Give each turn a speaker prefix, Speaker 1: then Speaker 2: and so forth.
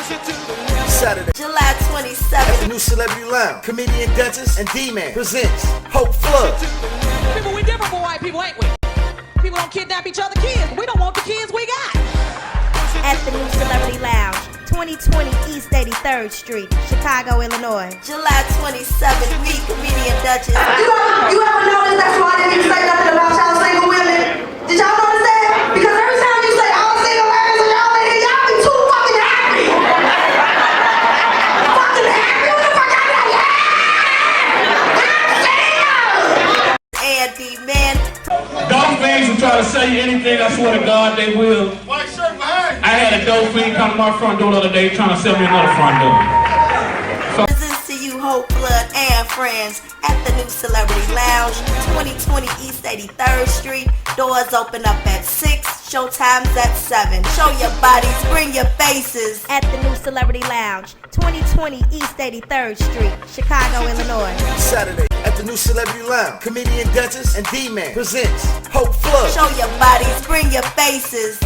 Speaker 1: Saturday,
Speaker 2: July 27th.
Speaker 1: at the New Celebrity Lounge, comedian, dentist, and D-Man presents Hope Flood.
Speaker 3: People, we different from white people, ain't we? People don't kidnap each other kids. We don't want the kids we got.
Speaker 2: At the New Celebrity Lounge, 2020 East 83rd Street, Chicago, Illinois. July 27th, me, comedian Duchess.
Speaker 4: You ever notice that's why I didn't even say nothing about y'all single women? Did y'all notice that? Because every time you say all single ladies and y'all in here, y'all be too fucking happy. Fucking happy? What the fuck y'all like? Yeah!
Speaker 2: And D-Man.
Speaker 5: Dope fiends will try to sell you anything, I swear to God they will.
Speaker 6: White shirt behind.
Speaker 5: I had a dope fiend come to my front door the other day trying to sell me another front door.
Speaker 2: Presents to you, Hope Flood and friends, at the New Celebrity Lounge, 2020 East 83rd Street. Doors open up at 6, showtime's at 7. Show your bodies, bring your faces. At the New Celebrity Lounge, 2020 East 83rd Street, Chicago, Illinois.
Speaker 1: Saturday, at the New Celebrity Lounge, comedian, dentist, and D-Man presents Hope Flood.
Speaker 2: Show your bodies, bring your faces.